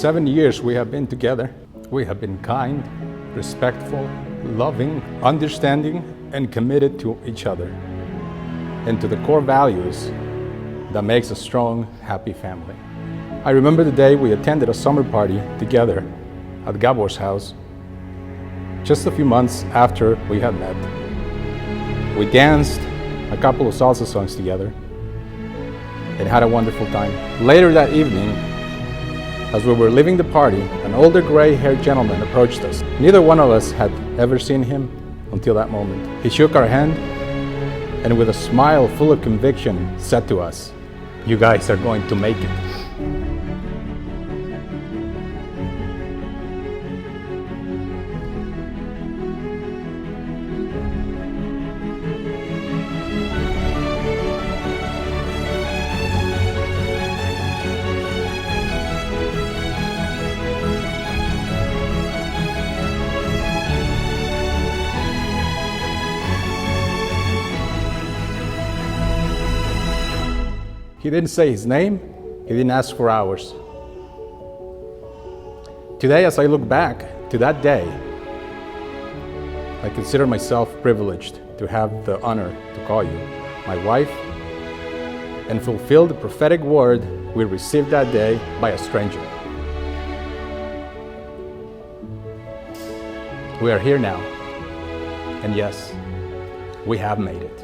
7 years we have been together, we have been kind, respectful, loving, understanding, and committed to each other and to the core values that makes a strong, happy family. I remember the day we attended a summer party together at Gabor's house, just a few months after we had met. We danced a couple of salsa songs together and had a wonderful time. Later that evening, as we were leaving the party, an older gray-haired gentleman approached us. Neither one of us had ever seen him until that moment. He shook our hand and with a smile full of conviction said to us, "You guys are going to make it." He didn't say his name, he didn't ask for ours. Today, as I look back to that day, I consider myself privileged to have the honor to call you my wife and fulfill the prophetic word we received that day by a stranger. We are here now, and yes, we have made it.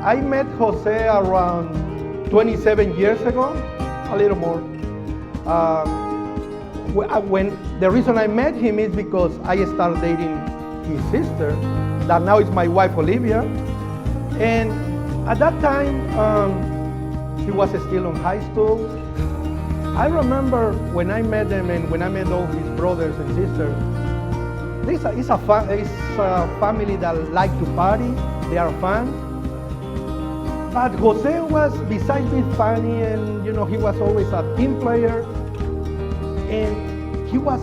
I met Jose around 27 years ago, a little more. The reason I met him is because I started dating his sister, that now is my wife Olivia. And at that time, he was still in high school. I remember when I met them and when I met all his brothers and sisters, it's a family that like to party, they are fun. But Jose was, besides being funny, and he was always a team player, and he was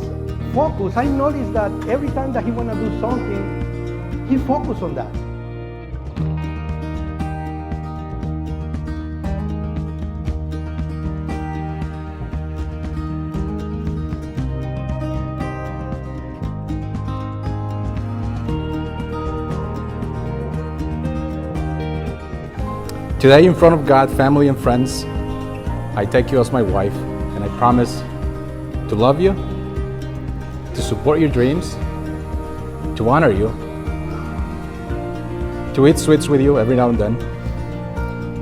focused. I noticed that every time that he wanted to do something, he focused on that. Today, in front of God, family, and friends, I take you as my wife, and I promise to love you, to support your dreams, to honor you, to eat sweets with you every now and then,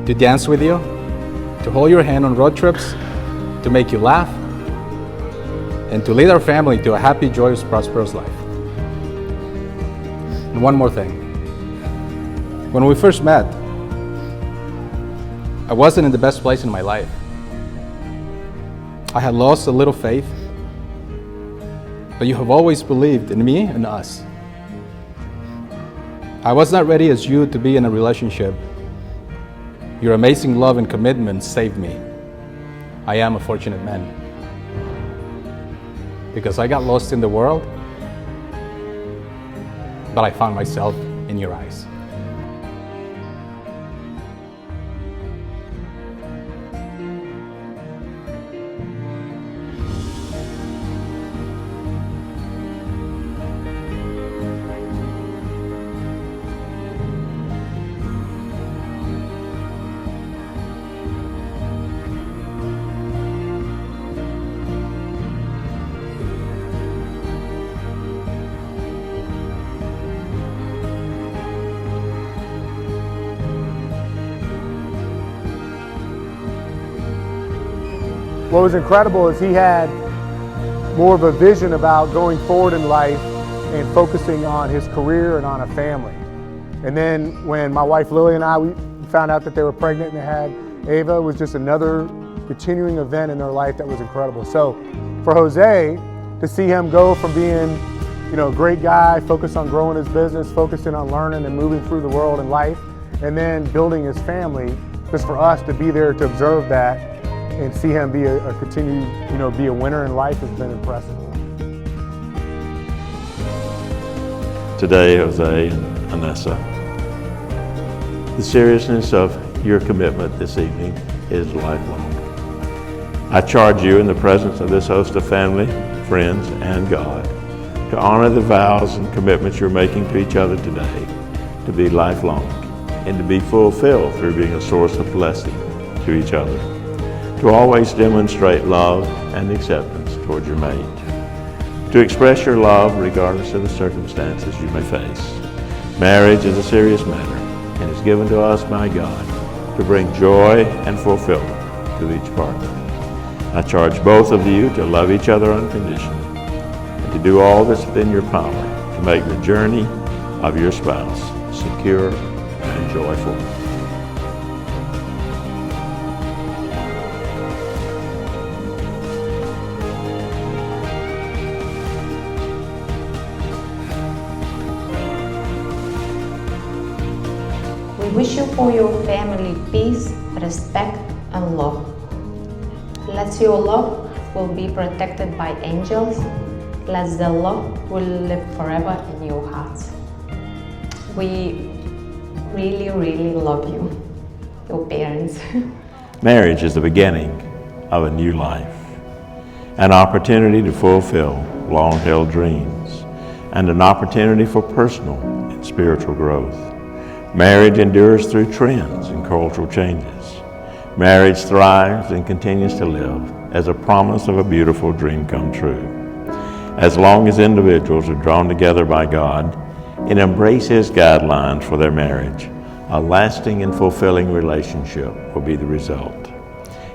to dance with you, to hold your hand on road trips, to make you laugh, and to lead our family to a happy, joyous, prosperous life. And one more thing. When we first met, I wasn't in the best place in my life. I had lost a little faith, but you have always believed in me and us. I was not ready as you to be in a relationship. Your amazing love and commitment saved me. I am a fortunate man. Because I got lost in the world, but I found myself in your eyes. What was incredible is he had more of a vision about going forward in life and focusing on his career and on a family. And then when my wife Lily and we found out that they were pregnant and they had Ava, it was just another continuing event in their life that was incredible. So for Jose, to see him go from being a great guy, focused on growing his business, focusing on learning and moving through the world and life, and then building his family, just for us to be there to observe that and see him be be a winner in life has been impressive. Today, Jose and Anessa, the seriousness of your commitment this evening is lifelong. I charge you in the presence of this host of family, friends, and God to honor the vows and commitments you're making to each other today, to be lifelong and to be fulfilled through being a source of blessing to each other, to always demonstrate love and acceptance towards your mate, to express your love regardless of the circumstances you may face. Marriage is a serious matter and is given to us by God to bring joy and fulfillment to each partner. I charge both of you to love each other unconditionally and to do all that's within your power to make the journey of your spouse secure and joyful. We wish you for your family peace, respect, and love. Let your love will be protected by angels. Let the love will live forever in your hearts. We really, really love you, your parents. Marriage is the beginning of a new life, an opportunity to fulfill long-held dreams, and an opportunity for personal and spiritual growth. Marriage endures through trends and cultural changes. Marriage thrives and continues to live as a promise of a beautiful dream come true. As long as individuals are drawn together by God and embrace His guidelines for their marriage, a lasting and fulfilling relationship will be the result.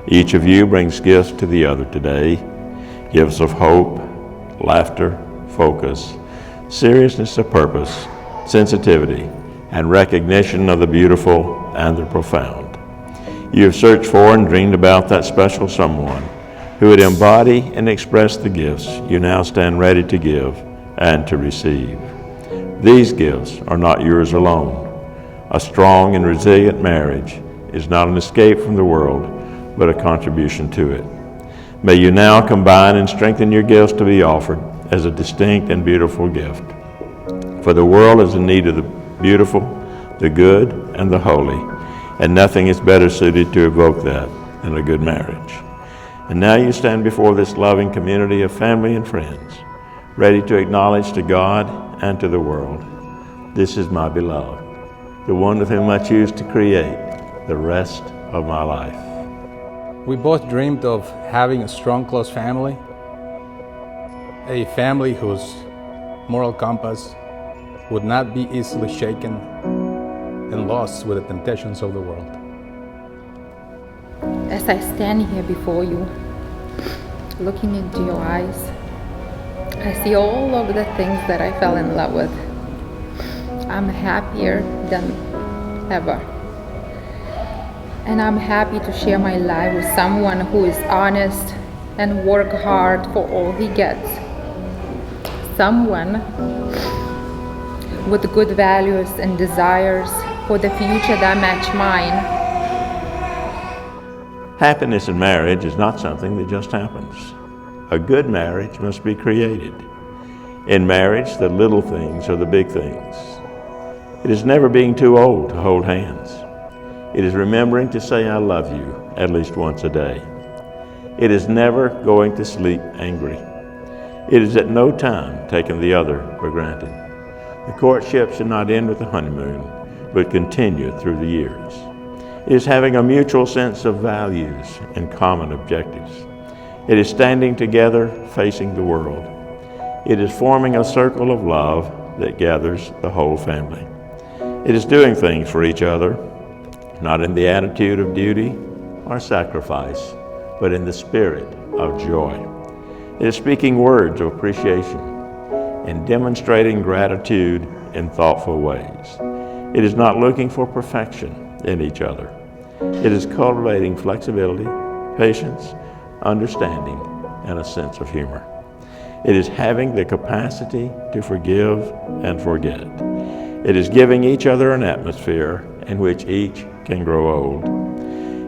Each of you brings gifts to the other today, gifts of hope, laughter, focus, seriousness of purpose, sensitivity, and recognition of the beautiful and the profound. You have searched for and dreamed about that special someone who would embody and express the gifts you now stand ready to give and to receive. These gifts are not yours alone. A strong and resilient marriage is not an escape from the world, but a contribution to it. May you now combine and strengthen your gifts to be offered as a distinct and beautiful gift. For the world is in need of the beautiful, the good, and the holy, and nothing is better suited to evoke that than a good marriage. And now you stand before this loving community of family and friends, ready to acknowledge to God and to the world, this is my beloved, the one with whom I choose to create the rest of my life. We both dreamed of having a strong, close family, a family whose moral compass would not be easily shaken and lost with the temptations of the world. As I stand here before you, looking into your eyes, I see all of the things that I fell in love with. I'm happier than ever. And I'm happy to share my life with someone who is honest and work hard for all he gets. Someone with good values and desires for the future that match mine. Happiness in marriage is not something that just happens. A good marriage must be created. In marriage, the little things are the big things. It is never being too old to hold hands. It is remembering to say I love you at least once a day. It is never going to sleep angry. It is at no time taking the other for granted. The courtship should not end with the honeymoon, but continue through the years. It is having a mutual sense of values and common objectives. It is standing together facing the world. It is forming a circle of love that gathers the whole family. It is doing things for each other, not in the attitude of duty or sacrifice, but in the spirit of joy. It is speaking words of appreciation and demonstrating gratitude in thoughtful ways. It is not looking for perfection in each other. It is cultivating flexibility, patience, understanding, and a sense of humor. It is having the capacity to forgive and forget. It is giving each other an atmosphere in which each can grow old.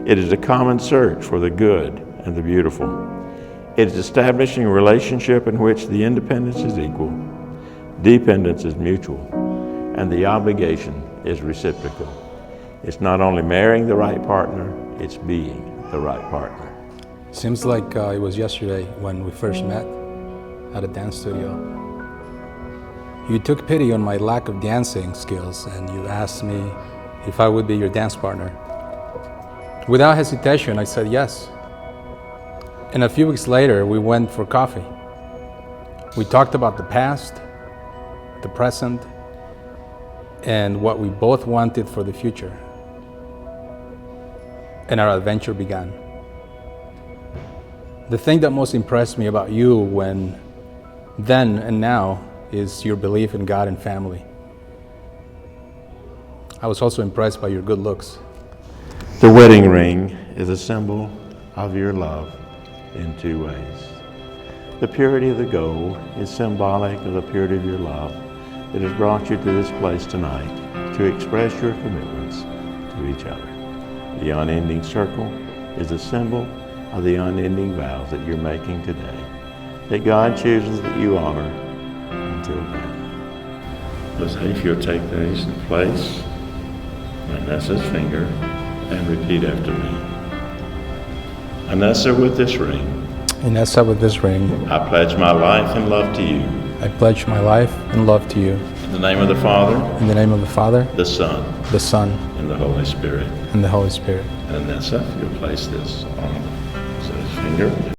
It is a common search for the good and the beautiful. It is establishing a relationship in which the independence is equal, dependence is mutual, and the obligation is reciprocal. It's not only marrying the right partner, it's being the right partner. Seems like it was yesterday when we first met at a dance studio. You took pity on my lack of dancing skills and you asked me if I would be your dance partner. Without hesitation, I said yes. And a few weeks later, we went for coffee. We talked about the past, the present, and what we both wanted for the future. And our adventure began. The thing that most impressed me about you then and now is your belief in God and family. I was also impressed by your good looks. The wedding ring is a symbol of your love in two ways. The purity of the gold is symbolic of the purity of your love that has brought you to this place tonight to express your commitments to each other. The unending circle is a symbol of the unending vows that you're making today, that God chooses that you honor until then. So say if you'll take these in place, Anessa's finger, and repeat after me. Anessa, with this ring, Anessa, with this ring, I pledge my life and love to you. I pledge my life and love to you. In the name of the Father, In the name of the Father, the Son, the Son, and the Holy Spirit. and the Holy Spirit. And Anessa, you'll place this on Anessa's finger.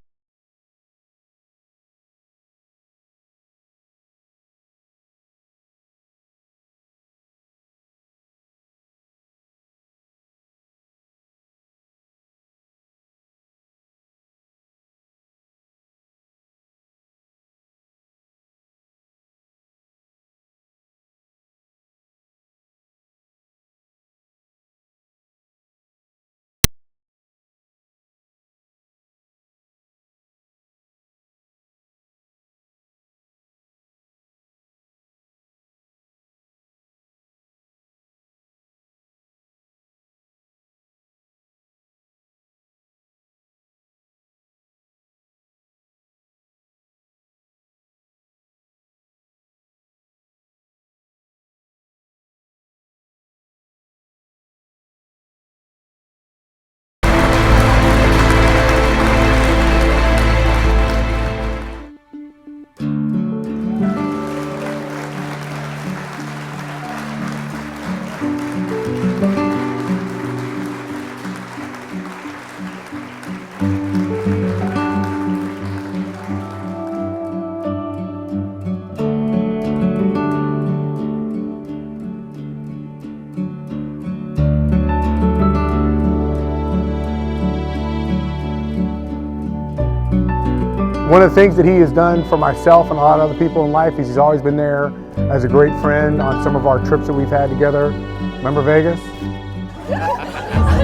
One of the things that he has done for myself and a lot of other people in life is he's always been there as a great friend on some of our trips that we've had together. Remember Vegas?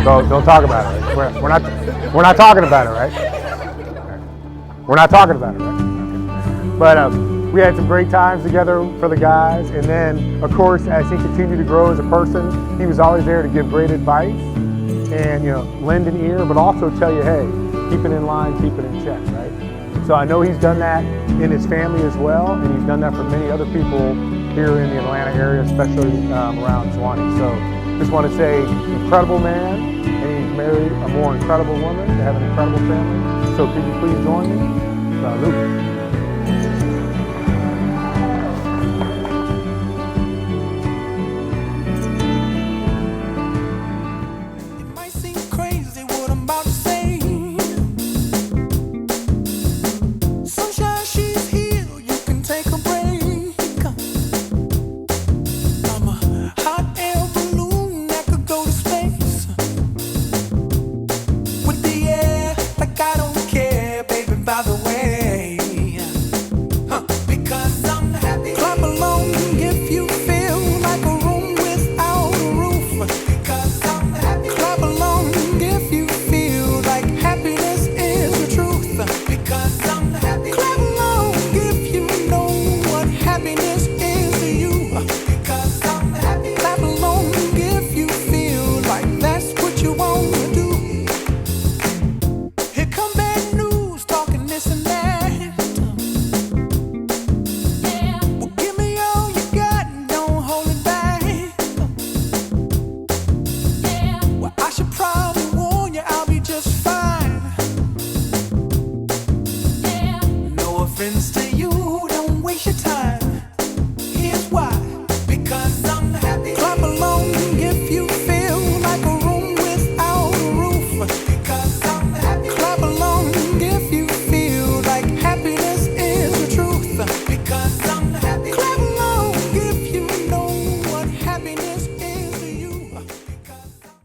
Don't talk about it. Right? We're not talking about it, right? We're not talking about it, right? But we had some great times together for the guys, and then of course as he continued to grow as a person, he was always there to give great advice and lend an ear, but also tell you, hey, keep it in line, keep it in check, right? So I know he's done that in his family as well, and he's done that for many other people here in the Atlanta area, especially around Swanee. So just want to say, incredible man, and he's married a more incredible woman to have an incredible family. So could you please join me? Salute.